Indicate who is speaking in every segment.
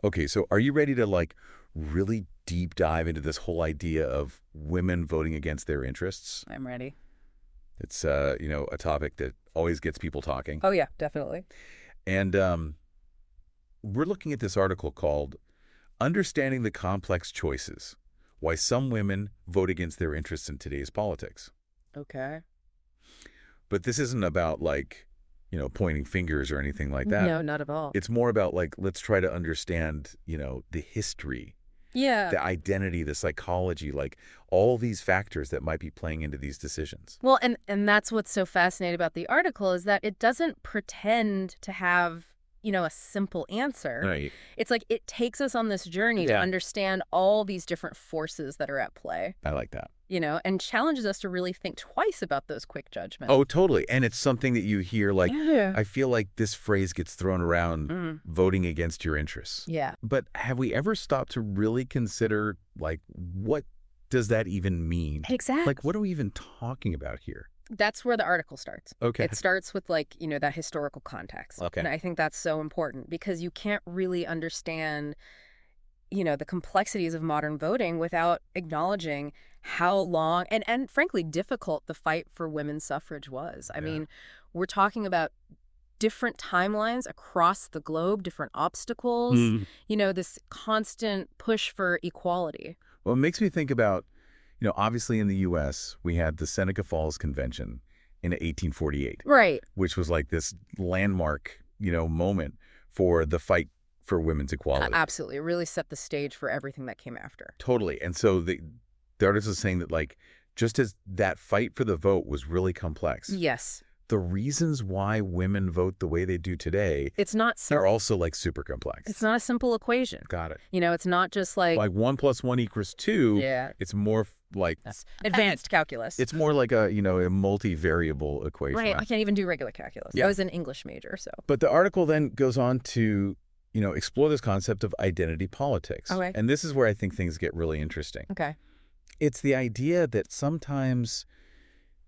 Speaker 1: Okay, so are you ready to like really deep dive into this whole idea of women voting against their interests?
Speaker 2: I'm ready.
Speaker 1: It's a topic that always gets people talking.
Speaker 2: Oh, yeah, definitely.
Speaker 1: And we're looking at this article called Understanding the Complex Choices: Why Some Women Vote Against Their Interests in Today's Politics.
Speaker 2: Okay.
Speaker 1: But this isn't about like, pointing fingers or anything like that.
Speaker 2: No, not at all.
Speaker 1: It's more about like, let's try to understand, the history,
Speaker 2: Yeah.
Speaker 1: the identity, the psychology, like all these factors that might be playing into these decisions.
Speaker 2: Well, and that's what's so fascinating about the article is that it doesn't pretend to have, a simple answer.
Speaker 1: Right.
Speaker 2: It's like it takes us on this journey to
Speaker 1: Yeah.
Speaker 2: understand all these different forces that are at play,
Speaker 1: I like that.
Speaker 2: and challenges us to really think twice about those quick judgments.
Speaker 1: Oh, totally. And it's something that you hear, like,
Speaker 2: Yeah.
Speaker 1: I feel like this phrase gets thrown around, voting against your interests.
Speaker 2: Yeah.
Speaker 1: But have we ever stopped to really consider, like, what does that even mean?
Speaker 2: Exactly.
Speaker 1: Like, what are we even talking about here?
Speaker 2: That's where the article starts.
Speaker 1: Okay.
Speaker 2: It starts with that historical context.
Speaker 1: Okay.
Speaker 2: And I think that's so important because you can't really understand, the complexities of modern voting without acknowledging how long and frankly difficult the fight for women's suffrage was. I mean, we're talking about different timelines across the globe, different obstacles, this constant push for equality.
Speaker 1: Well, it makes me think about, obviously in the U.S., we had the Seneca Falls Convention in 1848,
Speaker 2: Right.
Speaker 1: which was like this landmark, moment for the fight for women's equality.
Speaker 2: Absolutely. It really set the stage for everything that came after.
Speaker 1: Totally. And so the artist is saying that, like, just as that fight for the vote was really complex,
Speaker 2: Yes.
Speaker 1: the reasons why women vote the way they do today
Speaker 2: It's not
Speaker 1: are also, like, super complex.
Speaker 2: It's not a simple equation.
Speaker 1: Got it.
Speaker 2: It's not just like
Speaker 1: 1 + 1 = 2.
Speaker 2: Yeah.
Speaker 1: It's more like
Speaker 2: That's advanced calculus.
Speaker 1: it's more like a multivariable equation.
Speaker 2: Right. I can't even do regular calculus.
Speaker 1: Yeah.
Speaker 2: I was an English major, so.
Speaker 1: But the article then goes on to, explore this concept of identity politics.
Speaker 2: Okay.
Speaker 1: And this is where I think things get really interesting.
Speaker 2: Okay.
Speaker 1: It's the idea that sometimes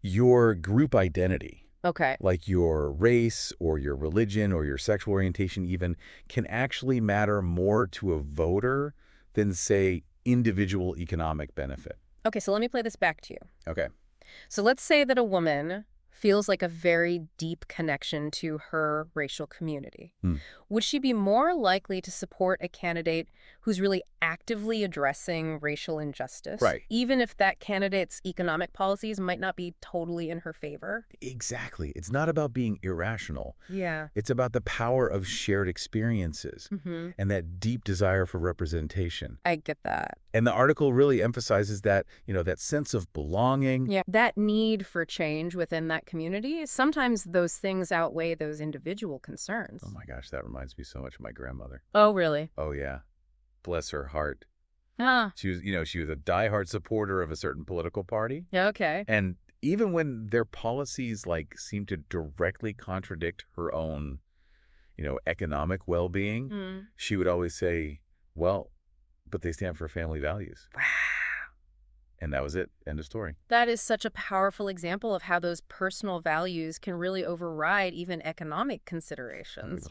Speaker 1: your group identity,
Speaker 2: Okay.
Speaker 1: like your race or your religion or your sexual orientation even, can actually matter more to a voter than, say, individual economic benefit.
Speaker 2: Okay, so let me play this back to you.
Speaker 1: Okay.
Speaker 2: So let's say that a woman feels like a very deep connection to her racial community. Would she be more likely to support a candidate who's really actively addressing racial injustice?
Speaker 1: Right.
Speaker 2: Even if that candidate's economic policies might not be totally in her favor?
Speaker 1: Exactly. It's not about being irrational.
Speaker 2: Yeah.
Speaker 1: It's about the power of shared experiences and that deep desire for representation.
Speaker 2: I get that.
Speaker 1: And the article really emphasizes that, that sense of belonging.
Speaker 2: Yeah. That need for change within that community, sometimes those things outweigh those individual concerns.
Speaker 1: Oh my gosh, that reminds me so much of my grandmother.
Speaker 2: Oh, really?
Speaker 1: Oh yeah. Bless her heart.
Speaker 2: Ah.
Speaker 1: She was, she was a diehard supporter of a certain political party.
Speaker 2: Yeah, okay.
Speaker 1: And even when their policies like seemed to directly contradict her own, economic well-being, she would always say, well, but they stand for family values.
Speaker 2: Wow.
Speaker 1: And that was it. End of story.
Speaker 2: That is such a powerful example of how those personal values can really override even economic considerations.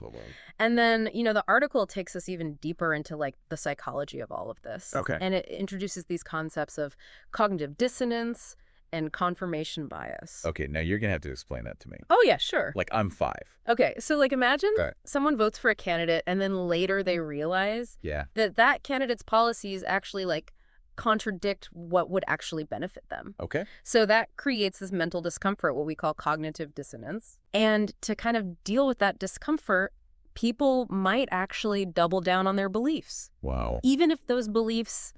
Speaker 2: And then, the article takes us even deeper into like the psychology of all of this.
Speaker 1: Okay.
Speaker 2: And it introduces these concepts of cognitive dissonance and confirmation bias.
Speaker 1: Okay, now you're going to have to explain that to me.
Speaker 2: Oh, yeah, sure.
Speaker 1: Like, I'm 5.
Speaker 2: Okay, so like imagine
Speaker 1: Okay.
Speaker 2: someone votes for a candidate and then later they realize
Speaker 1: Yeah.
Speaker 2: that candidate's policies actually like contradict what would actually benefit them.
Speaker 1: Okay.
Speaker 2: So that creates this mental discomfort, what we call cognitive dissonance. And to kind of deal with that discomfort, people might actually double down on their beliefs.
Speaker 1: Wow.
Speaker 2: Even if those beliefs,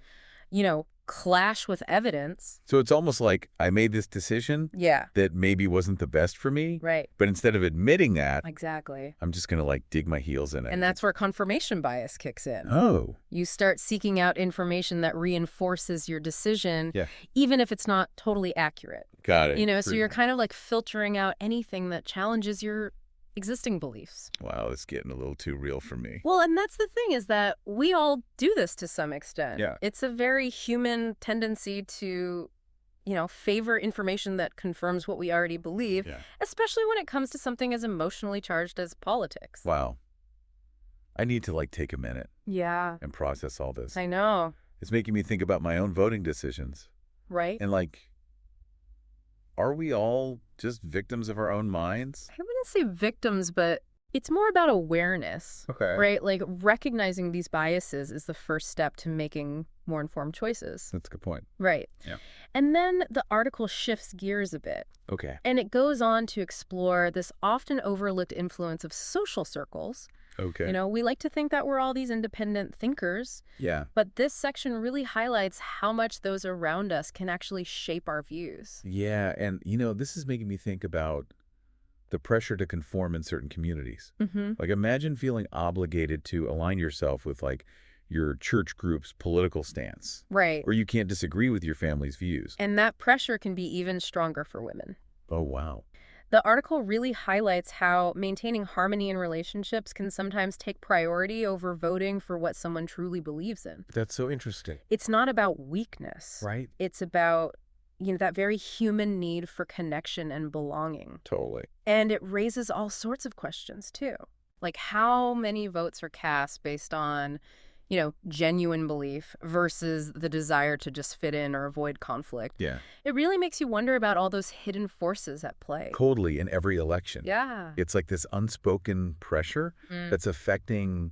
Speaker 2: clash with evidence.
Speaker 1: So it's almost like I made this decision
Speaker 2: Yeah.
Speaker 1: that maybe wasn't the best for me.
Speaker 2: Right.
Speaker 1: But instead of admitting that,
Speaker 2: Exactly.
Speaker 1: I'm just going to like dig my heels in it.
Speaker 2: And that's where confirmation bias kicks in.
Speaker 1: Oh.
Speaker 2: You start seeking out information that reinforces your decision,
Speaker 1: Yeah.
Speaker 2: even if it's not totally accurate.
Speaker 1: Got it.
Speaker 2: So you're kind of like filtering out anything that challenges your existing beliefs.
Speaker 1: Wow, it's getting a little too real for me.
Speaker 2: Well, and that's the thing is that we all do this to some extent.
Speaker 1: Yeah.
Speaker 2: It's a very human tendency to, favor information that confirms what we already believe,
Speaker 1: Yeah.
Speaker 2: especially when it comes to something as emotionally charged as politics.
Speaker 1: Wow. I need to, like, take a minute
Speaker 2: Yeah,
Speaker 1: and process all this.
Speaker 2: I know,
Speaker 1: It's making me think about my own voting decisions.
Speaker 2: right?
Speaker 1: And, like, are we all just victims of our own minds?
Speaker 2: I wouldn't say victims, but it's more about awareness,
Speaker 1: Okay.
Speaker 2: right? Like recognizing these biases is the first step to making more informed choices.
Speaker 1: That's a good point.
Speaker 2: Right.
Speaker 1: Yeah.
Speaker 2: And then the article shifts gears a bit.
Speaker 1: Okay.
Speaker 2: And it goes on to explore this often overlooked influence of social circles.
Speaker 1: Okay.
Speaker 2: We like to think that we're all these independent thinkers,
Speaker 1: Yeah.
Speaker 2: but this section really highlights how much those around us can actually shape our views.
Speaker 1: Yeah, and, this is making me think about the pressure to conform in certain communities.
Speaker 2: Mm-hmm.
Speaker 1: Like, imagine feeling obligated to align yourself with, like, your church group's political stance,
Speaker 2: Right.
Speaker 1: or you can't disagree with your family's views.
Speaker 2: And that pressure can be even stronger for women.
Speaker 1: Oh, wow.
Speaker 2: The article really highlights how maintaining harmony in relationships can sometimes take priority over voting for what someone truly believes in.
Speaker 1: That's so interesting.
Speaker 2: It's not about weakness.
Speaker 1: Right?
Speaker 2: It's about, that very human need for connection and belonging.
Speaker 1: Totally.
Speaker 2: And it raises all sorts of questions, too. Like how many votes are cast based on, genuine belief versus the desire to just fit in or avoid conflict.
Speaker 1: Yeah.
Speaker 2: It really makes you wonder about all those hidden forces at play.
Speaker 1: Totally, in every election.
Speaker 2: Yeah.
Speaker 1: It's like this unspoken pressure that's affecting,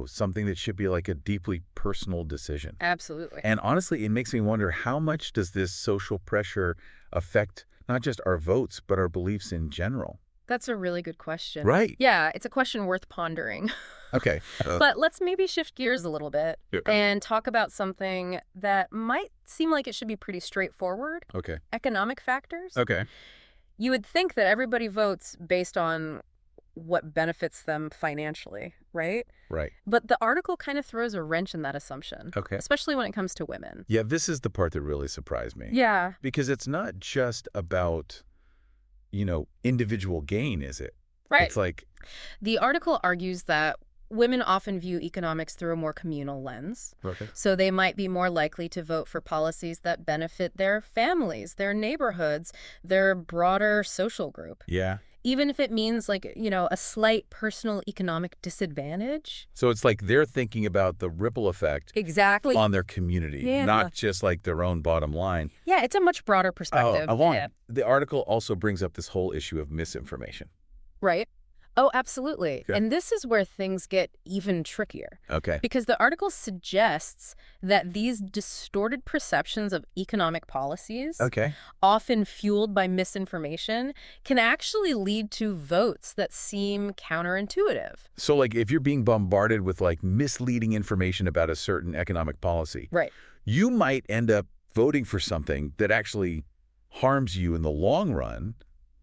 Speaker 1: something that should be like a deeply personal decision.
Speaker 2: Absolutely.
Speaker 1: And honestly, it makes me wonder, how much does this social pressure affect not just our votes, but our beliefs in general?
Speaker 2: That's a really good question.
Speaker 1: Right.
Speaker 2: Yeah, it's a question worth pondering.
Speaker 1: Okay.
Speaker 2: But let's maybe shift gears a little bit
Speaker 1: Yeah.
Speaker 2: and talk about something that might seem like it should be pretty straightforward.
Speaker 1: Okay.
Speaker 2: Economic factors.
Speaker 1: Okay.
Speaker 2: You would think that everybody votes based on what benefits them financially, right?
Speaker 1: Right.
Speaker 2: But the article kind of throws a wrench in that assumption,
Speaker 1: Okay.
Speaker 2: especially when it comes to women.
Speaker 1: Yeah, this is the part that really surprised me.
Speaker 2: Yeah.
Speaker 1: Because it's not just about, individual gain, is it?
Speaker 2: Right.
Speaker 1: It's like,
Speaker 2: The article argues that women often view economics through a more communal lens.
Speaker 1: okay.
Speaker 2: So they might be more likely to vote for policies that benefit their families, their neighborhoods, their broader social group.
Speaker 1: Yeah.
Speaker 2: Even if it means a slight personal economic disadvantage.
Speaker 1: So it's like they're thinking about the ripple effect
Speaker 2: Exactly.
Speaker 1: on their community,
Speaker 2: Yeah.
Speaker 1: not just like their own bottom line.
Speaker 2: Yeah, it's a much broader perspective.
Speaker 1: Along. The article also brings up this whole issue of misinformation.
Speaker 2: Right? Oh, absolutely.
Speaker 1: Okay.
Speaker 2: And this is where things get even trickier.
Speaker 1: Okay.
Speaker 2: Because the article suggests that these distorted perceptions of economic policies,
Speaker 1: Okay.
Speaker 2: often fueled by misinformation, can actually lead to votes that seem counterintuitive.
Speaker 1: So like if you're being bombarded with like misleading information about a certain economic policy,
Speaker 2: Right.
Speaker 1: you might end up voting for something that actually harms you in the long run.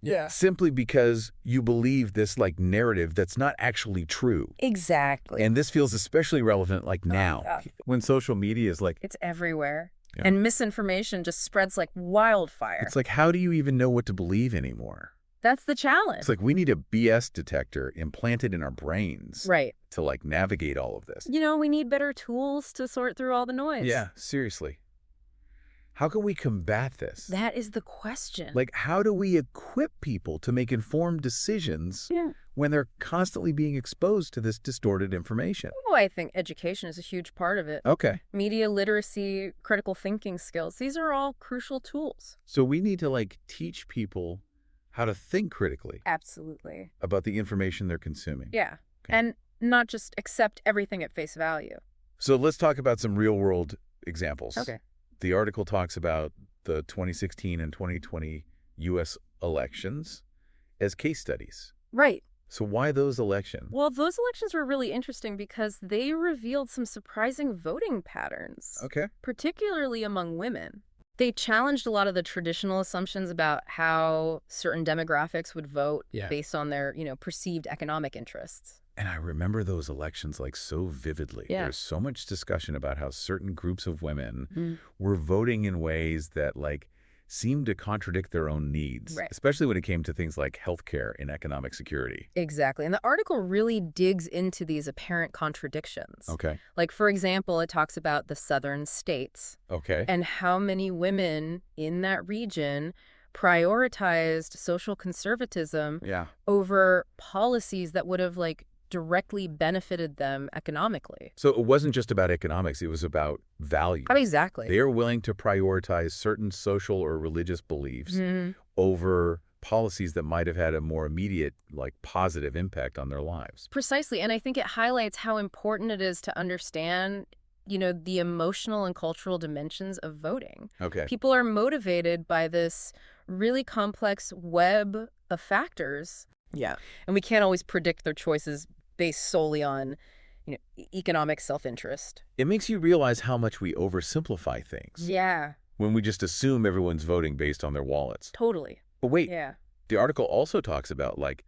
Speaker 2: Yeah.
Speaker 1: Simply because you believe this like narrative that's not actually true.
Speaker 2: Exactly.
Speaker 1: And this feels especially relevant like now
Speaker 2: yeah.
Speaker 1: when social media is like,
Speaker 2: It's everywhere.
Speaker 1: Yeah.
Speaker 2: And misinformation just spreads like wildfire.
Speaker 1: it's like, how do you even know what to believe anymore?
Speaker 2: That's the challenge.
Speaker 1: It's like we need a BS detector implanted in our brains
Speaker 2: Right.
Speaker 1: to like navigate all of this.
Speaker 2: We need better tools to sort through all the noise.
Speaker 1: Yeah, seriously. How can we combat this?
Speaker 2: That is the question.
Speaker 1: Like, how do we equip people to make informed decisions
Speaker 2: Yeah.
Speaker 1: when they're constantly being exposed to this distorted information?
Speaker 2: Oh, I think education is a huge part of it.
Speaker 1: Okay.
Speaker 2: Media literacy, critical thinking skills, these are all crucial tools.
Speaker 1: So we need to like teach people how to think critically
Speaker 2: Absolutely.
Speaker 1: about the information they're consuming.
Speaker 2: Yeah.
Speaker 1: Okay.
Speaker 2: And not just accept everything at face value.
Speaker 1: So let's talk about some real world examples.
Speaker 2: Okay.
Speaker 1: The article talks about the 2016 and 2020 U.S. elections as case studies.
Speaker 2: Right.
Speaker 1: So why those elections?
Speaker 2: Well, those elections were really interesting because they revealed some surprising voting patterns,
Speaker 1: Okay.
Speaker 2: particularly among women. They challenged a lot of the traditional assumptions about how certain demographics would vote based on their, perceived economic interests.
Speaker 1: And I remember those elections like so vividly.
Speaker 2: Yeah.
Speaker 1: There's so much discussion about how certain groups of women were voting in ways that like seemed to contradict their own needs,
Speaker 2: Right.
Speaker 1: especially when it came to things like healthcare and economic security.
Speaker 2: Exactly. And the article really digs into these apparent contradictions.
Speaker 1: Okay.
Speaker 2: Like, for example, it talks about the southern states
Speaker 1: Okay.
Speaker 2: and how many women in that region prioritized social conservatism
Speaker 1: Yeah.
Speaker 2: over policies that would have, directly benefited them economically.
Speaker 1: So it wasn't just about economics, it was about values.
Speaker 2: Exactly.
Speaker 1: They are willing to prioritize certain social or religious beliefs over policies that might have had a more immediate, like, positive impact on their lives.
Speaker 2: Precisely. And I think it highlights how important it is to understand, the emotional and cultural dimensions of voting.
Speaker 1: Okay.
Speaker 2: People are motivated by this really complex web of factors. Yeah. And we can't always predict their choices based solely on, economic self-interest.
Speaker 1: It makes you realize how much we oversimplify things.
Speaker 2: Yeah.
Speaker 1: When we just assume everyone's voting based on their wallets.
Speaker 2: Totally.
Speaker 1: But wait,
Speaker 2: Yeah.
Speaker 1: the article also talks about, like,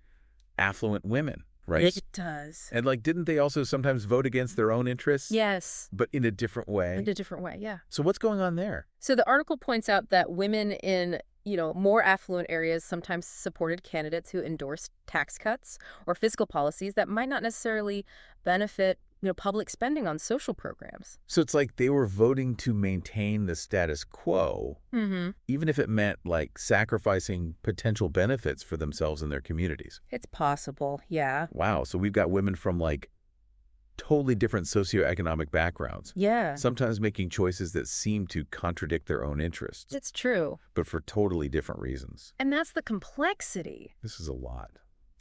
Speaker 1: affluent women, right?
Speaker 2: It does.
Speaker 1: And, like, didn't they also sometimes vote against their own interests?
Speaker 2: Yes.
Speaker 1: But in a different way?
Speaker 2: In a different way, yeah.
Speaker 1: So what's going on there?
Speaker 2: So the article points out that women in, more affluent areas sometimes supported candidates who endorsed tax cuts or fiscal policies that might not necessarily benefit, public spending on social programs.
Speaker 1: So it's like they were voting to maintain the status quo, even if it meant, like, sacrificing potential benefits for themselves and their communities.
Speaker 2: It's possible, yeah.
Speaker 1: Wow. So we've got women from, like, totally different socioeconomic backgrounds.
Speaker 2: Yeah.
Speaker 1: Sometimes making choices that seem to contradict their own interests,
Speaker 2: It's true.
Speaker 1: but for totally different reasons.
Speaker 2: And that's the complexity.
Speaker 1: This is a lot.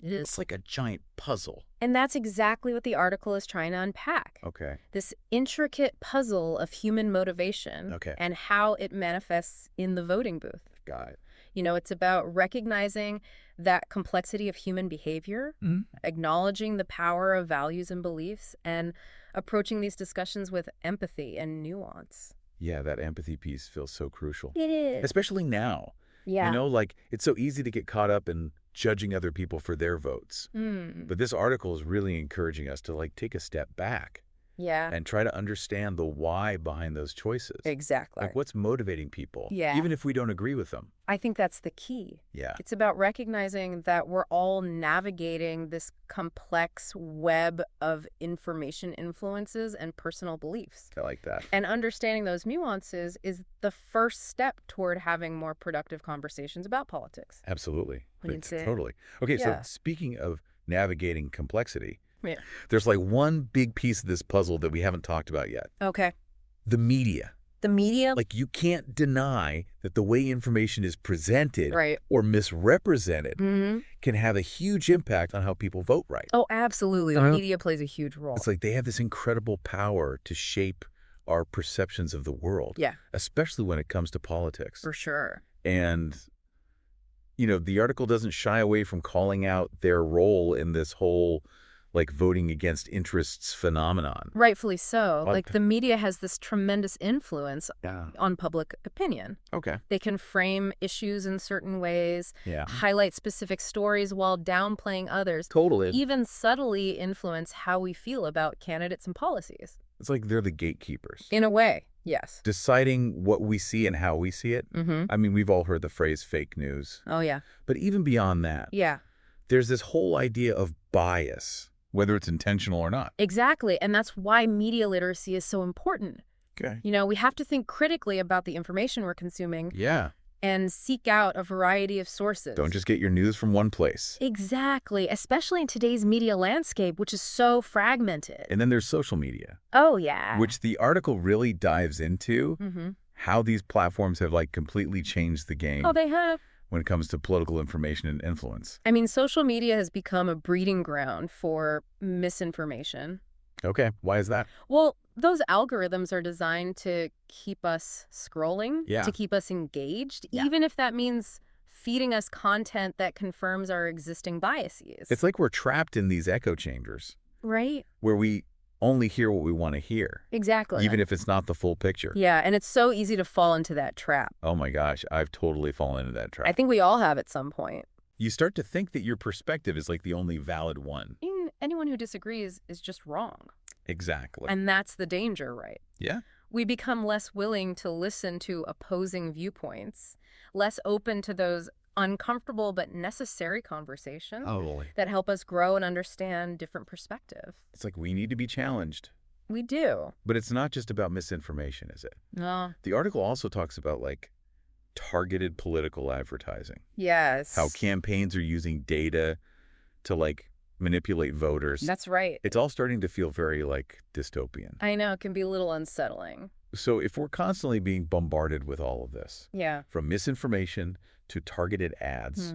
Speaker 2: It is.
Speaker 1: It's like a giant puzzle.
Speaker 2: And that's exactly what the article is trying to unpack.
Speaker 1: Okay.
Speaker 2: This intricate puzzle of human motivation and how it manifests in the voting booth.
Speaker 1: Got it.
Speaker 2: It's about recognizing that complexity of human behavior, acknowledging the power of values and beliefs, and approaching these discussions with empathy and nuance.
Speaker 1: Yeah, that empathy piece feels so crucial.
Speaker 2: It is.
Speaker 1: Especially now.
Speaker 2: Yeah.
Speaker 1: Like, it's so easy to get caught up in judging other people for their votes. But this article is really encouraging us to, like, take a step back.
Speaker 2: Yeah.
Speaker 1: And try to understand the why behind those choices.
Speaker 2: Exactly.
Speaker 1: Like, what's motivating people,
Speaker 2: Yeah.
Speaker 1: even if we don't agree with them.
Speaker 2: I think that's the key.
Speaker 1: Yeah.
Speaker 2: It's about recognizing that we're all navigating this complex web of information influences and personal beliefs.
Speaker 1: I like that.
Speaker 2: And understanding those nuances is the first step toward having more productive conversations about politics.
Speaker 1: Absolutely.
Speaker 2: What do you say?
Speaker 1: Totally. Okay,
Speaker 2: Yeah.
Speaker 1: so speaking of navigating complexity,
Speaker 2: Yeah.
Speaker 1: there's, like, one big piece of this puzzle that we haven't talked about yet.
Speaker 2: Okay.
Speaker 1: The media.
Speaker 2: The media?
Speaker 1: Like, you can't deny that the way information is presented
Speaker 2: Right.
Speaker 1: or misrepresented can have a huge impact on how people vote right.
Speaker 2: Oh, absolutely. The media plays a huge role.
Speaker 1: It's like they have this incredible power to shape our perceptions of the world.
Speaker 2: Yeah.
Speaker 1: Especially when it comes to politics.
Speaker 2: For sure.
Speaker 1: And, the article doesn't shy away from calling out their role in this whole, like, voting against interests phenomenon.
Speaker 2: Rightfully so. Like, the media has this tremendous influence
Speaker 1: Yeah.
Speaker 2: on public opinion.
Speaker 1: Okay.
Speaker 2: They can frame issues in certain ways,
Speaker 1: Yeah.
Speaker 2: highlight specific stories while downplaying others,
Speaker 1: Totally.
Speaker 2: even subtly influence how we feel about candidates and policies.
Speaker 1: It's like they're the gatekeepers.
Speaker 2: In a way, yes.
Speaker 1: Deciding what we see and how we see it. I mean, we've all heard the phrase fake news.
Speaker 2: Oh, yeah.
Speaker 1: But even beyond that,
Speaker 2: Yeah.
Speaker 1: there's this whole idea of bias, whether it's intentional or not.
Speaker 2: Exactly. And that's why media literacy is so important.
Speaker 1: Okay.
Speaker 2: We have to think critically about the information we're consuming
Speaker 1: Yeah.
Speaker 2: and seek out a variety of sources.
Speaker 1: Don't just get your news from one place.
Speaker 2: Exactly, especially in today's media landscape, which is so fragmented.
Speaker 1: And then there's social media,
Speaker 2: Oh, yeah.
Speaker 1: which the article really dives into how these platforms have, like, completely changed the game
Speaker 2: Oh, they have.
Speaker 1: when it comes to political information and influence.
Speaker 2: I mean, social media has become a breeding ground for misinformation.
Speaker 1: Okay. Why is that?
Speaker 2: Well, those algorithms are designed to keep us scrolling,
Speaker 1: Yeah.
Speaker 2: to keep us engaged,
Speaker 1: Yeah.
Speaker 2: even if that means feeding us content that confirms our existing biases.
Speaker 1: It's like we're trapped in these echo chambers
Speaker 2: Right?
Speaker 1: where we only hear what we want to hear,
Speaker 2: Exactly.
Speaker 1: even if it's not the full picture.
Speaker 2: Yeah, and it's so easy to fall into that trap.
Speaker 1: Oh my gosh, I've totally fallen into that trap.
Speaker 2: I think we all have at some point.
Speaker 1: You start to think that your perspective is, like, the only valid one.
Speaker 2: Anyone who disagrees is just wrong.
Speaker 1: Exactly.
Speaker 2: And that's the danger, right?
Speaker 1: Yeah.
Speaker 2: We become less willing to listen to opposing viewpoints, less open to those uncomfortable but necessary conversations that help us grow and understand different perspectives.
Speaker 1: It's like we need to be challenged.
Speaker 2: We do.
Speaker 1: But it's not just about misinformation, is it?
Speaker 2: No.
Speaker 1: The article also talks about, like, targeted political advertising.
Speaker 2: Yes.
Speaker 1: How campaigns are using data to, like, manipulate voters.
Speaker 2: That's right.
Speaker 1: It's all starting to feel very, like, dystopian.
Speaker 2: I know, it can be a little unsettling.
Speaker 1: So if we're constantly being bombarded with all of this,
Speaker 2: Yeah.
Speaker 1: from misinformation to targeted ads,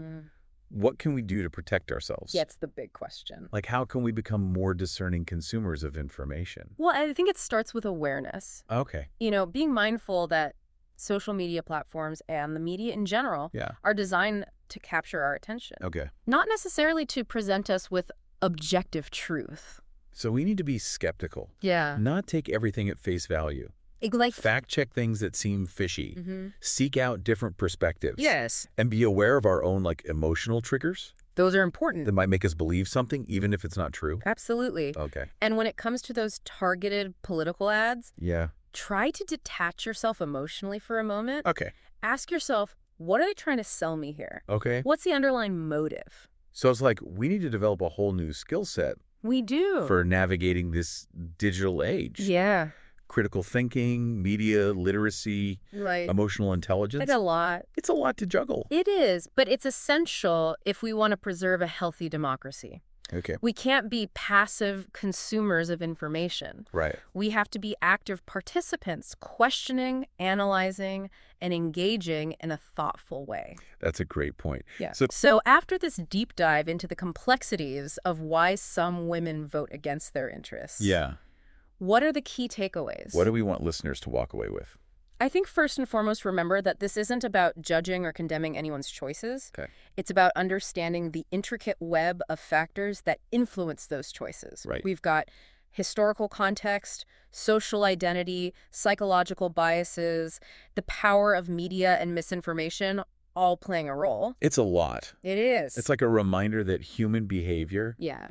Speaker 1: what can we do to protect ourselves?
Speaker 2: Yeah, it's the big question.
Speaker 1: Like, how can we become more discerning consumers of information?
Speaker 2: Well, I think it starts with awareness.
Speaker 1: Okay.
Speaker 2: Being mindful that social media platforms and the media in general are designed to capture our attention.
Speaker 1: Okay.
Speaker 2: Not necessarily to present us with objective truth.
Speaker 1: So we need to be skeptical.
Speaker 2: Yeah.
Speaker 1: Not take everything at face value.
Speaker 2: Like,
Speaker 1: Fact check things that seem fishy. Seek out different perspectives.
Speaker 2: yes.
Speaker 1: And be aware of our own, like, emotional triggers
Speaker 2: Those are important.
Speaker 1: that might make us believe something, even if it's not true.
Speaker 2: Absolutely.
Speaker 1: Okay.
Speaker 2: And when it comes to those targeted political ads,
Speaker 1: Yeah.
Speaker 2: try to detach yourself emotionally for a moment.
Speaker 1: Okay.
Speaker 2: Ask yourself, what are they trying to sell me here?
Speaker 1: Okay.
Speaker 2: What's the underlying motive?
Speaker 1: So it's like we need to develop a whole new skill set
Speaker 2: We do.
Speaker 1: for navigating this digital age.
Speaker 2: Yeah.
Speaker 1: Critical thinking, media literacy,
Speaker 2: Right.
Speaker 1: emotional intelligence.
Speaker 2: It's a lot.
Speaker 1: It's a lot to juggle.
Speaker 2: It is, but it's essential if we want to preserve a healthy democracy.
Speaker 1: Okay.
Speaker 2: We can't be passive consumers of information.
Speaker 1: Right.
Speaker 2: We have to be active participants, questioning, analyzing, and engaging in a thoughtful way.
Speaker 1: That's a great point.
Speaker 2: Yeah.
Speaker 1: So
Speaker 2: So after this deep dive into the complexities of why some women vote against their interests,
Speaker 1: yeah.
Speaker 2: what are the key takeaways?
Speaker 1: What do we want listeners to walk away with?
Speaker 2: I think first and foremost, remember that this isn't about judging or condemning anyone's choices.
Speaker 1: Okay.
Speaker 2: It's about understanding the intricate web of factors that influence those choices.
Speaker 1: Right.
Speaker 2: We've got historical context, social identity, psychological biases, the power of media and misinformation all playing a role.
Speaker 1: It's a lot.
Speaker 2: It is.
Speaker 1: It's like a reminder that human behavior,
Speaker 2: Yeah.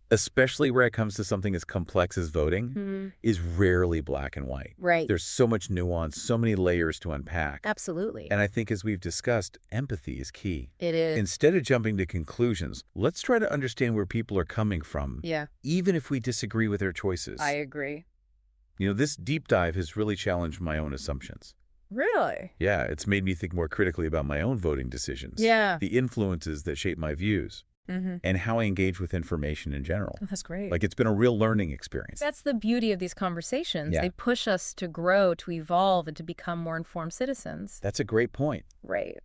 Speaker 1: especially where it comes to something as complex as voting, is rarely black and white.
Speaker 2: Right.
Speaker 1: There's so much nuance, so many layers to unpack.
Speaker 2: Absolutely.
Speaker 1: And I think, as we've discussed, empathy is key.
Speaker 2: It is.
Speaker 1: Instead of jumping to conclusions, let's try to understand where people are coming from,
Speaker 2: Yeah,
Speaker 1: even if we disagree with their choices.
Speaker 2: I agree.
Speaker 1: This deep dive has really challenged my own assumptions.
Speaker 2: Really?
Speaker 1: Yeah, it's made me think more critically about my own voting decisions.
Speaker 2: Yeah.
Speaker 1: The influences that shape my views. And how I engage with information in general.
Speaker 2: Oh, that's great.
Speaker 1: Like, it's been a real learning experience.
Speaker 2: That's the beauty of these conversations.
Speaker 1: Yeah.
Speaker 2: They push us to grow, to evolve, and to become more informed citizens.
Speaker 1: That's a great point.
Speaker 2: Right.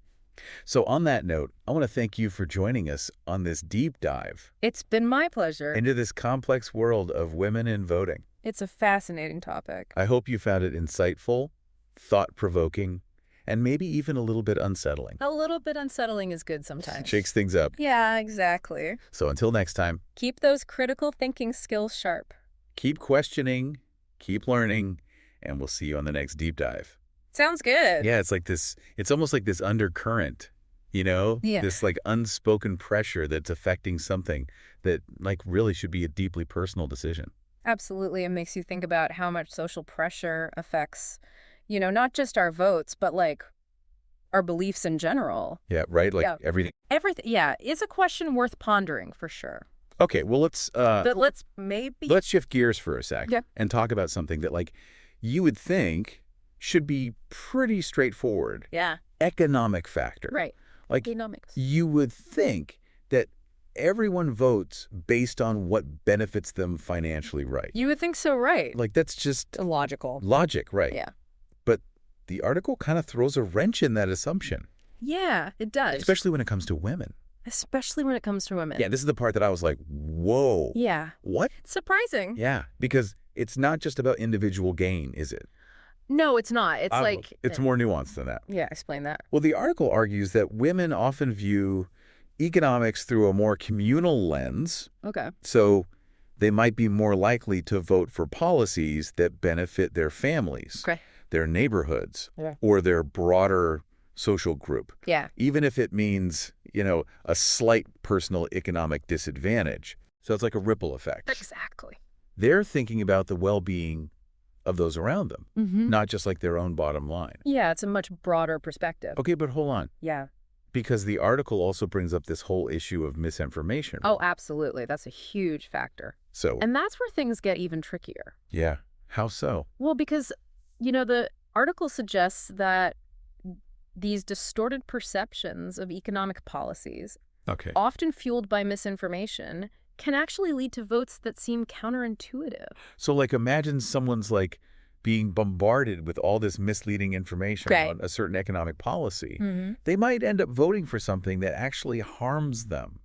Speaker 1: So on that note, I want to thank you for joining us on this deep dive
Speaker 2: It's been my pleasure.
Speaker 1: into this complex world of women in voting.
Speaker 2: It's a fascinating topic.
Speaker 1: I hope you found it insightful, thought-provoking, and maybe even a little bit unsettling.
Speaker 2: A little bit unsettling is good sometimes.
Speaker 1: Shakes things up.
Speaker 2: Yeah, exactly.
Speaker 1: So until next time,
Speaker 2: Keep those critical thinking skills sharp.
Speaker 1: keep questioning, keep learning, and we'll see you on the next deep dive.
Speaker 2: Sounds good.
Speaker 1: Yeah, it's almost like this undercurrent,
Speaker 2: Yeah.
Speaker 1: This like unspoken pressure that's affecting something that like really should be a deeply personal decision.
Speaker 2: Absolutely. It makes you think about how much social pressure affects, not just our votes, but like our beliefs in general.
Speaker 1: Yeah, right? Like
Speaker 2: Yeah.
Speaker 1: everything.
Speaker 2: Everything. Yeah, it's a question worth pondering for sure.
Speaker 1: Okay, well, let's
Speaker 2: But let's
Speaker 1: shift gears for a sec
Speaker 2: Yeah.
Speaker 1: and talk about something that like you would think should be pretty straightforward.
Speaker 2: Yeah.
Speaker 1: Economic factor.
Speaker 2: Right.
Speaker 1: Like
Speaker 2: Economics.
Speaker 1: you would think that everyone votes based on what benefits them financially, right?
Speaker 2: You would think so, right?
Speaker 1: Like that's just
Speaker 2: Illogical.
Speaker 1: logic, right?
Speaker 2: Yeah.
Speaker 1: But the article kind of throws a wrench in that assumption,
Speaker 2: Yeah, it does.
Speaker 1: especially when it comes to women.
Speaker 2: Especially when it comes to women.
Speaker 1: Yeah, this is the part that I was like, whoa.
Speaker 2: Yeah.
Speaker 1: What?
Speaker 2: It's surprising.
Speaker 1: Yeah, because it's not just about individual gain, is it?
Speaker 2: No, it's not. It's like...
Speaker 1: It's more nuanced than that.
Speaker 2: Yeah, explain that.
Speaker 1: Well, the article argues that women often view economics through a more communal lens,
Speaker 2: Okay.
Speaker 1: so they might be more likely to vote for policies that benefit their families,
Speaker 2: Okay.
Speaker 1: their neighborhoods,
Speaker 2: Yeah.
Speaker 1: or their broader social group,
Speaker 2: Yeah.
Speaker 1: even if it means, a slight personal economic disadvantage. So it's like a ripple effect.
Speaker 2: Exactly.
Speaker 1: They're thinking about the well-being of those around them,
Speaker 2: Mm-hmm.
Speaker 1: not just like their own bottom line.
Speaker 2: Yeah, it's a much broader perspective.
Speaker 1: Okay, but hold on.
Speaker 2: Yeah.
Speaker 1: Because the article also brings up this whole issue of misinformation.
Speaker 2: Oh, absolutely. That's a huge factor.
Speaker 1: So,
Speaker 2: And that's where things get even trickier.
Speaker 1: yeah. How so?
Speaker 2: Well, because, the article suggests that these distorted perceptions of economic policies,
Speaker 1: Okay.
Speaker 2: often fueled by misinformation, can actually lead to votes that seem counterintuitive.
Speaker 1: So, like, imagine someone's, like, being bombarded with all this misleading information
Speaker 2: Right.
Speaker 1: on a certain economic policy.
Speaker 2: Mm-hmm.
Speaker 1: They might end up voting for something that actually harms them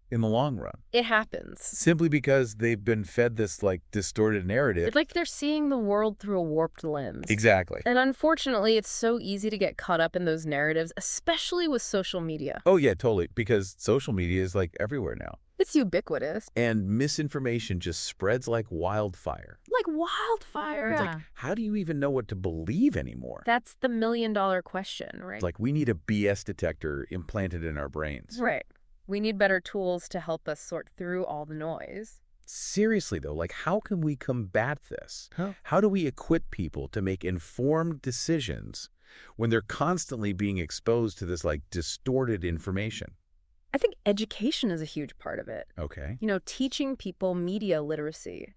Speaker 1: in the long run,
Speaker 2: It happens.
Speaker 1: simply because they've been fed this, like, distorted narrative.
Speaker 2: It's like they're seeing the world through a warped lens.
Speaker 1: Exactly.
Speaker 2: And unfortunately, it's so easy to get caught up in those narratives, especially with social media.
Speaker 1: Oh, yeah, totally, because social media is, like, everywhere now.
Speaker 2: It's ubiquitous.
Speaker 1: And misinformation just spreads like wildfire.
Speaker 2: Like wildfire.
Speaker 1: It's like, how do you even know what to believe anymore?
Speaker 2: That's the million-dollar question, right?
Speaker 1: It's like we need a BS detector implanted in our brains.
Speaker 2: Right. We need better tools to help us sort through all the noise.
Speaker 1: Seriously, though, like, how can we combat this?
Speaker 2: Huh.
Speaker 1: How do we equip people to make informed decisions when they're constantly being exposed to this, like, distorted information?
Speaker 2: I think education is a huge part of it.
Speaker 1: Okay.
Speaker 2: Teaching people media literacy,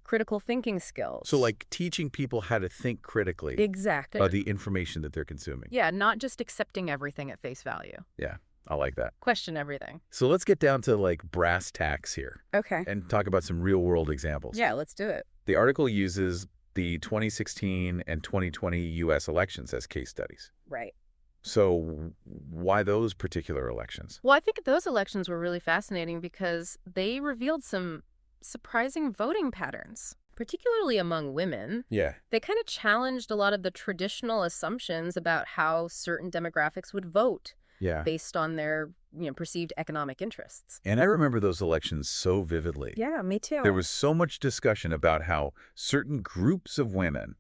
Speaker 2: critical thinking skills.
Speaker 1: So, like, teaching people how to think critically
Speaker 2: Exactly.
Speaker 1: about the information that they're consuming.
Speaker 2: Yeah, not just accepting everything at face value.
Speaker 1: Yeah, I like that.
Speaker 2: Question everything.
Speaker 1: So let's get down to, like, brass tacks here
Speaker 2: Okay.
Speaker 1: and talk about some real-world examples.
Speaker 2: Yeah, let's do it.
Speaker 1: The article uses the 2016 and 2020 U.S. elections as case studies.
Speaker 2: Right.
Speaker 1: So why those particular elections?
Speaker 2: Well, I think those elections were really fascinating because they revealed some surprising voting patterns, particularly among women.
Speaker 1: Yeah.
Speaker 2: They kind of challenged a lot of the traditional assumptions about how certain demographics would vote
Speaker 1: Yeah.
Speaker 2: based on their, perceived economic interests.
Speaker 1: And I remember those elections so vividly.
Speaker 2: Yeah, me too.
Speaker 1: There was so much discussion about how certain groups of women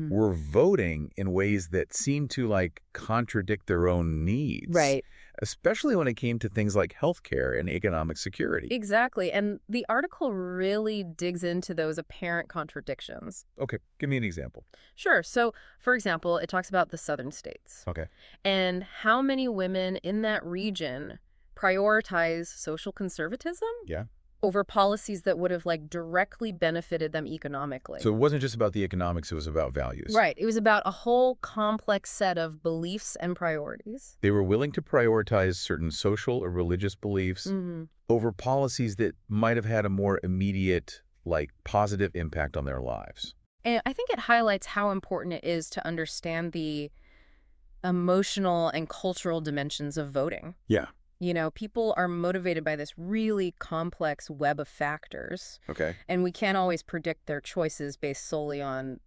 Speaker 1: were voting in ways that seemed to, like, contradict their own needs.
Speaker 2: Right.
Speaker 1: Especially when it came to things like healthcare and economic security.
Speaker 2: Exactly. And the article really digs into those apparent contradictions.
Speaker 1: Okay, give me an example.
Speaker 2: Sure. So, for example, it talks about the southern states
Speaker 1: Okay.
Speaker 2: and how many women in that region prioritize social conservatism
Speaker 1: Yeah.
Speaker 2: over policies that would have, like, directly benefited them economically.
Speaker 1: So it wasn't just about the economics, it was about values.
Speaker 2: Right. It was about a whole complex set of beliefs and priorities.
Speaker 1: They were willing to prioritize certain social or religious beliefs over policies that might have had a more immediate, like, positive impact on their lives.
Speaker 2: And I think it highlights how important it is to understand the emotional and cultural dimensions of voting.
Speaker 1: Yeah.
Speaker 2: People are motivated by this really complex web of factors,
Speaker 1: Okay.
Speaker 2: and we can't always predict their choices based solely on,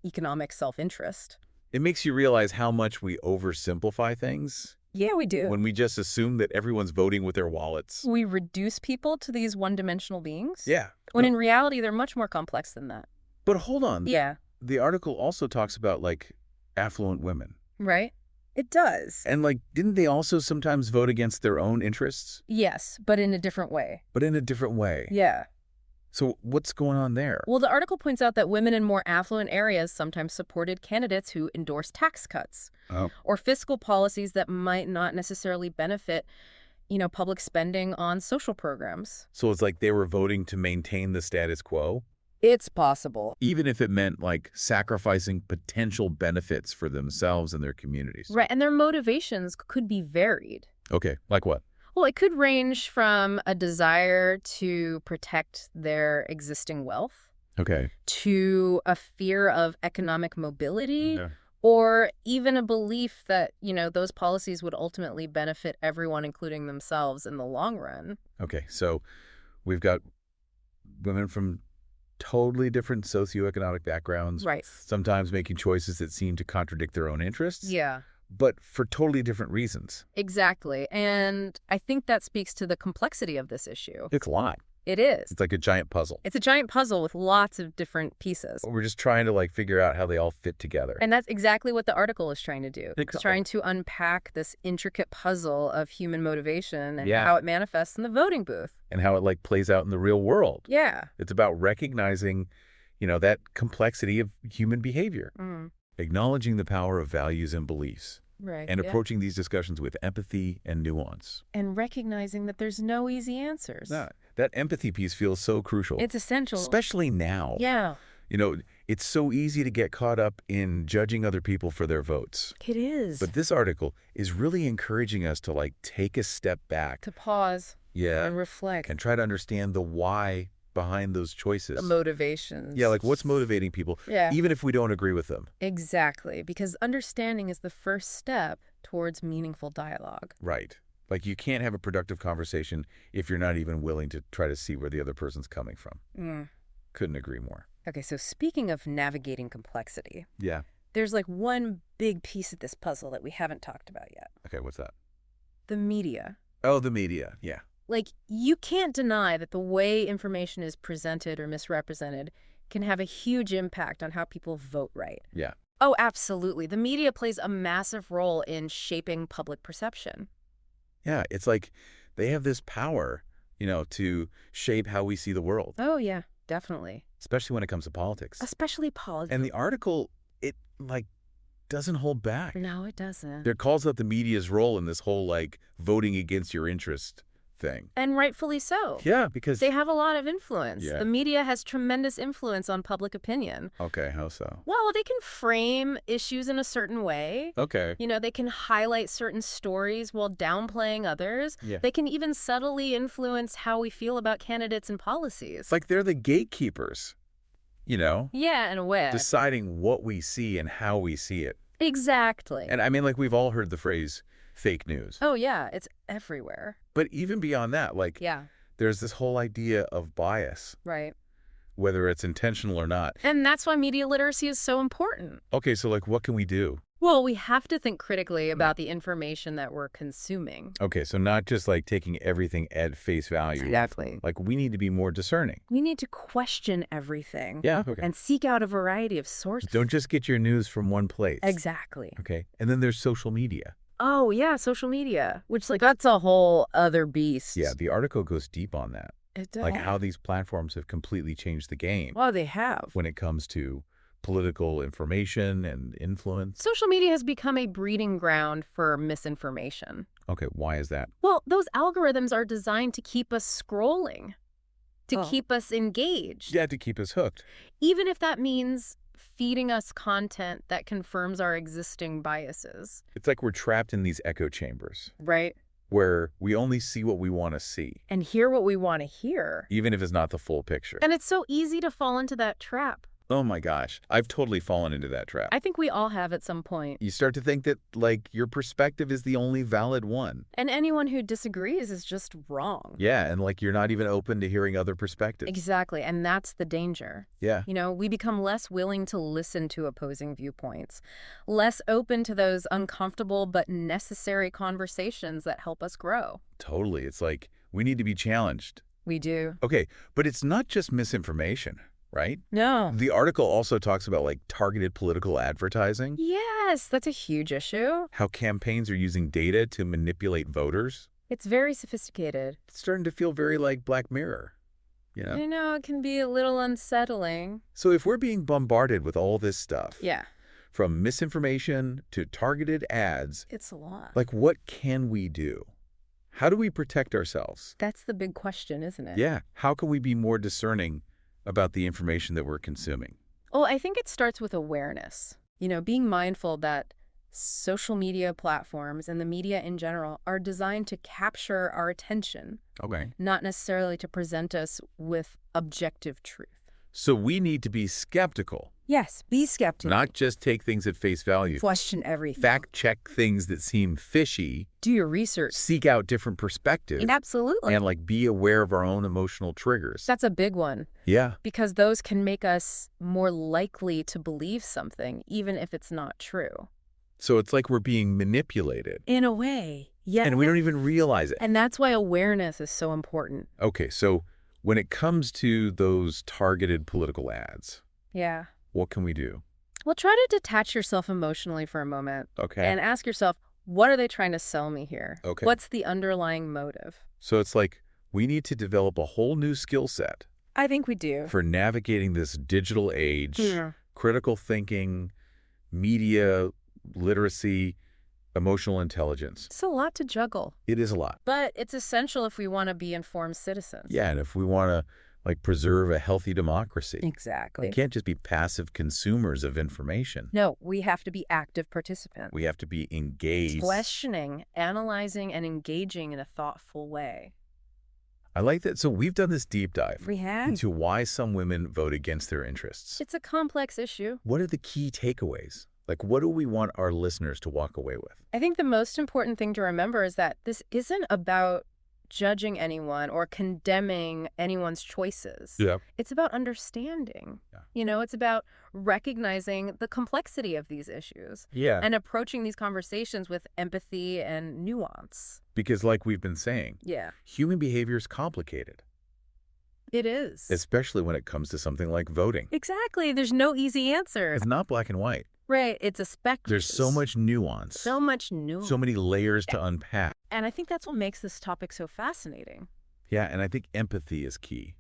Speaker 2: economic self-interest.
Speaker 1: It makes you realize how much we oversimplify things
Speaker 2: Yeah, we do.
Speaker 1: when we just assume that everyone's voting with their wallets.
Speaker 2: We reduce people to these one-dimensional beings.
Speaker 1: Yeah.
Speaker 2: When in reality, they're much more complex than that.
Speaker 1: But hold on.
Speaker 2: Yeah.
Speaker 1: The article also talks about, like, affluent women.
Speaker 2: Right? It does.
Speaker 1: And, like, didn't they also sometimes vote against their own interests?
Speaker 2: Yes, but in a different way.
Speaker 1: But in a different way.
Speaker 2: Yeah.
Speaker 1: So what's going on there?
Speaker 2: Well, the article points out that women in more affluent areas sometimes supported candidates who endorsed tax cuts or fiscal policies that might not necessarily benefit, public spending on social programs.
Speaker 1: So it's like they were voting to maintain the status quo?
Speaker 2: It's possible.
Speaker 1: Even if it meant, like, sacrificing potential benefits for themselves and their communities.
Speaker 2: Right, and their motivations could be varied.
Speaker 1: Okay, like what?
Speaker 2: Well, it could range from a desire to protect their existing wealth
Speaker 1: Okay.
Speaker 2: to a fear of economic mobility,
Speaker 1: Yeah.
Speaker 2: or even a belief that, those policies would ultimately benefit everyone, including themselves, in the long run.
Speaker 1: Okay, so we've got women from totally different socioeconomic backgrounds.
Speaker 2: Right.
Speaker 1: Sometimes making choices that seem to contradict their own interests.
Speaker 2: Yeah,
Speaker 1: But for totally different reasons.
Speaker 2: exactly. And I think that speaks to the complexity of this issue.
Speaker 1: It's a lot.
Speaker 2: It is.
Speaker 1: It's like a giant puzzle.
Speaker 2: It's a giant puzzle with lots of different pieces.
Speaker 1: We're just trying to, like, figure out how they all fit together.
Speaker 2: And that's exactly what the article is trying to do. It's
Speaker 1: Exactly.
Speaker 2: trying to unpack this intricate puzzle of human motivation and
Speaker 1: Yeah.
Speaker 2: how it manifests in the voting booth.
Speaker 1: And how it, like, plays out in the real world.
Speaker 2: Yeah.
Speaker 1: It's about recognizing, that complexity of human behavior. Acknowledging the power of values and beliefs.
Speaker 2: Right.
Speaker 1: And
Speaker 2: yeah.
Speaker 1: approaching these discussions with empathy and nuance.
Speaker 2: And recognizing that there's no easy answers.
Speaker 1: That empathy piece feels so crucial.
Speaker 2: It's essential.
Speaker 1: Especially now.
Speaker 2: Yeah.
Speaker 1: It's so easy to get caught up in judging other people for their votes.
Speaker 2: It is.
Speaker 1: But this article is really encouraging us to, like, take a step back.
Speaker 2: To pause.
Speaker 1: Yeah.
Speaker 2: and reflect.
Speaker 1: And try to understand the why behind those choices.
Speaker 2: The motivations.
Speaker 1: Yeah, like what's motivating people,
Speaker 2: Yeah.
Speaker 1: even if we don't agree with them.
Speaker 2: Exactly, because understanding is the first step towards meaningful dialogue.
Speaker 1: Right. Like you can't have a productive conversation if you're not even willing to try to see where the other person's coming from. Couldn't agree more.
Speaker 2: Okay, so speaking of navigating complexity,
Speaker 1: Yeah.
Speaker 2: there's like one big piece of this puzzle that we haven't talked about yet.
Speaker 1: Okay, what's that?
Speaker 2: The media.
Speaker 1: Oh, the media. Yeah.
Speaker 2: Like, you can't deny that the way information is presented or misrepresented can have a huge impact on how people vote right.
Speaker 1: Yeah.
Speaker 2: Oh, absolutely. The media plays a massive role in shaping public perception.
Speaker 1: Yeah, it's like they have this power, to shape how we see the world,
Speaker 2: Oh, yeah, definitely.
Speaker 1: especially when it comes to politics.
Speaker 2: Especially politics.
Speaker 1: And the article, it, doesn't hold back.
Speaker 2: No, it doesn't.
Speaker 1: It calls out the media's role in this whole, voting against your interest thing.
Speaker 2: And rightfully so.
Speaker 1: Yeah, because...
Speaker 2: They have a lot of influence.
Speaker 1: Yeah.
Speaker 2: The media has tremendous influence on public opinion.
Speaker 1: Okay, how so?
Speaker 2: Well, they can frame issues in a certain way.
Speaker 1: Okay.
Speaker 2: They can highlight certain stories while downplaying others.
Speaker 1: Yeah.
Speaker 2: They can even subtly influence how we feel about candidates and policies.
Speaker 1: It's like they're the gatekeepers,
Speaker 2: Yeah, in a way.
Speaker 1: deciding what we see and how we see it.
Speaker 2: Exactly.
Speaker 1: And I mean, we've all heard the phrase fake news.
Speaker 2: Oh, yeah, it's everywhere.
Speaker 1: But even beyond that,
Speaker 2: Yeah,
Speaker 1: there's this whole idea of bias,
Speaker 2: right.
Speaker 1: whether it's intentional or not.
Speaker 2: And that's why media literacy is so important.
Speaker 1: Okay, so what can we do?
Speaker 2: Well, we have to think critically about the information that we're consuming.
Speaker 1: Okay, so not just taking everything at face value.
Speaker 2: Exactly.
Speaker 1: We need to be more discerning.
Speaker 2: We need to question everything.
Speaker 1: Yeah, okay.
Speaker 2: And seek out a variety of sources.
Speaker 1: Don't just get your news from one place.
Speaker 2: Exactly.
Speaker 1: Okay, and then there's social media.
Speaker 2: Oh, yeah, social media, which, that's a whole other beast.
Speaker 1: Yeah, the article goes deep on that.
Speaker 2: It does.
Speaker 1: How these platforms have completely changed the game
Speaker 2: Well, they have.
Speaker 1: when it comes to political information and influence.
Speaker 2: Social media has become a breeding ground for misinformation.
Speaker 1: Okay, why is that?
Speaker 2: Well, those algorithms are designed to keep us scrolling, to keep us engaged.
Speaker 1: Yeah, to keep us hooked.
Speaker 2: Even if that means feeding us content that confirms our existing biases.
Speaker 1: It's like we're trapped in these echo chambers
Speaker 2: Right.
Speaker 1: where we only see what we want to see,
Speaker 2: And hear what we want to hear.
Speaker 1: even if it's not the full picture.
Speaker 2: And it's so easy to fall into that trap.
Speaker 1: Oh my gosh, I've totally fallen into that trap.
Speaker 2: I think we all have at some point.
Speaker 1: You start to think that, your perspective is the only valid one.
Speaker 2: And anyone who disagrees is just wrong.
Speaker 1: Yeah, and you're not even open to hearing other perspectives.
Speaker 2: Exactly, and that's the danger.
Speaker 1: Yeah.
Speaker 2: We become less willing to listen to opposing viewpoints, less open to those uncomfortable but necessary conversations that help us grow.
Speaker 1: Totally. It's we need to be challenged.
Speaker 2: We do.
Speaker 1: Okay, but it's not just misinformation, right?
Speaker 2: No.
Speaker 1: The article also talks about targeted political advertising,
Speaker 2: Yes, that's a huge issue.
Speaker 1: how campaigns are using data to manipulate voters.
Speaker 2: It's very sophisticated.
Speaker 1: It's starting to feel very like Black Mirror,
Speaker 2: It can be a little unsettling.
Speaker 1: So if we're being bombarded with all this stuff,
Speaker 2: Yeah.
Speaker 1: from misinformation to targeted ads,
Speaker 2: It's a lot.
Speaker 1: what can we do? How do we protect ourselves?
Speaker 2: That's the big question, isn't it?
Speaker 1: Yeah. How can we be more discerning about the information that we're consuming?
Speaker 2: Well, I think it starts with awareness. Being mindful that social media platforms and the media in general are designed to capture our attention,
Speaker 1: Okay.
Speaker 2: not necessarily to present us with objective truth.
Speaker 1: So we need to be skeptical,
Speaker 2: Yes, be skeptical.
Speaker 1: not just take things at face value.
Speaker 2: Question everything.
Speaker 1: Fact check things that seem fishy,
Speaker 2: Do your research.
Speaker 1: seek out different perspectives,
Speaker 2: Absolutely.
Speaker 1: and be aware of our own emotional triggers.
Speaker 2: That's a big one,
Speaker 1: Yeah.
Speaker 2: because those can make us more likely to believe something, even if it's not true.
Speaker 1: So it's like we're being manipulated.
Speaker 2: In a way, yeah.
Speaker 1: And we don't even realize it.
Speaker 2: And that's why awareness is so important.
Speaker 1: Okay, so when it comes to those targeted political ads,
Speaker 2: Yeah.
Speaker 1: what can we do?
Speaker 2: Well, try to detach yourself emotionally for a moment
Speaker 1: Okay.
Speaker 2: and ask yourself, what are they trying to sell me here?
Speaker 1: Okay.
Speaker 2: What's the underlying motive?
Speaker 1: So it's we need to develop a whole new skill set
Speaker 2: I think we do.
Speaker 1: for navigating this digital age,
Speaker 2: Yeah.
Speaker 1: critical thinking, media literacy, emotional intelligence.
Speaker 2: It's a lot to juggle,
Speaker 1: It is a lot.
Speaker 2: but it's essential if we want to be informed citizens.
Speaker 1: Yeah, and if we want to preserve a healthy democracy,
Speaker 2: Exactly.
Speaker 1: we can't just be passive consumers of information.
Speaker 2: No, we have to be active participants.
Speaker 1: We have to be engaged.
Speaker 2: Questioning, analyzing, and engaging in a thoughtful way.
Speaker 1: I like that. So we've done this deep dive
Speaker 2: We have.
Speaker 1: into why some women vote against their interests.
Speaker 2: It's a complex issue.
Speaker 1: What are the key takeaways? Like, what do we want our listeners to walk away with?
Speaker 2: I think the most important thing to remember is that this isn't about judging anyone or condemning anyone's choices.
Speaker 1: Yeah.
Speaker 2: It's about understanding.
Speaker 1: Yeah.
Speaker 2: It's about recognizing the complexity of these issues
Speaker 1: Yeah.
Speaker 2: and approaching these conversations with empathy and nuance.
Speaker 1: Because like we've been saying,
Speaker 2: Yeah,
Speaker 1: human behavior is complicated,
Speaker 2: it is.
Speaker 1: especially when it comes to something like voting.
Speaker 2: Exactly. There's no easy answer.
Speaker 1: It's not black and white.
Speaker 2: Right. It's a spectrum.
Speaker 1: There's so much nuance,
Speaker 2: So much nuance.
Speaker 1: so many layers to unpack.
Speaker 2: And I think that's what makes this topic so fascinating.
Speaker 1: Yeah, and I think empathy is key,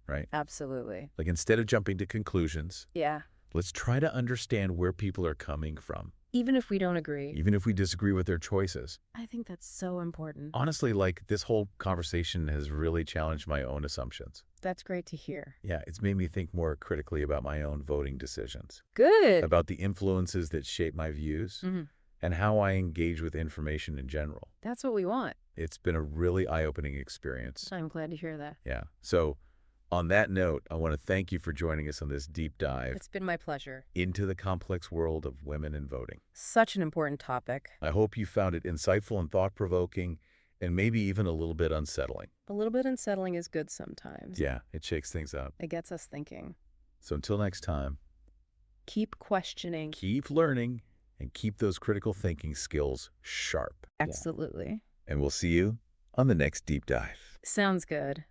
Speaker 1: right?
Speaker 2: Absolutely.
Speaker 1: Like instead of jumping to conclusions,
Speaker 2: Yeah.
Speaker 1: let's try to understand where people are coming from,
Speaker 2: Even if we don't agree.
Speaker 1: even if we disagree with their choices.
Speaker 2: I think that's so important.
Speaker 1: Honestly, like this whole conversation has really challenged my own assumptions.
Speaker 2: That's great to hear.
Speaker 1: Yeah, it's made me think more critically about my own voting decisions,
Speaker 2: Good.
Speaker 1: about the influences that shape my views, and how I engage with information in general.
Speaker 2: That's what we want.
Speaker 1: It's been a really eye-opening experience.
Speaker 2: I'm glad to hear that.
Speaker 1: Yeah. So on that note, I want to thank you for joining us on this deep dive
Speaker 2: It's been my pleasure.
Speaker 1: into the complex world of women in voting.
Speaker 2: Such an important topic.
Speaker 1: I hope you found it insightful and thought-provoking, and maybe even a little bit unsettling.
Speaker 2: A little bit unsettling is good sometimes.
Speaker 1: Yeah, it shakes things up.
Speaker 2: It gets us thinking.
Speaker 1: So until next time,
Speaker 2: Keep questioning.
Speaker 1: keep learning and keep those critical thinking skills sharp.
Speaker 2: Absolutely.
Speaker 1: And we'll see you on the next deep dive.
Speaker 2: Sounds good.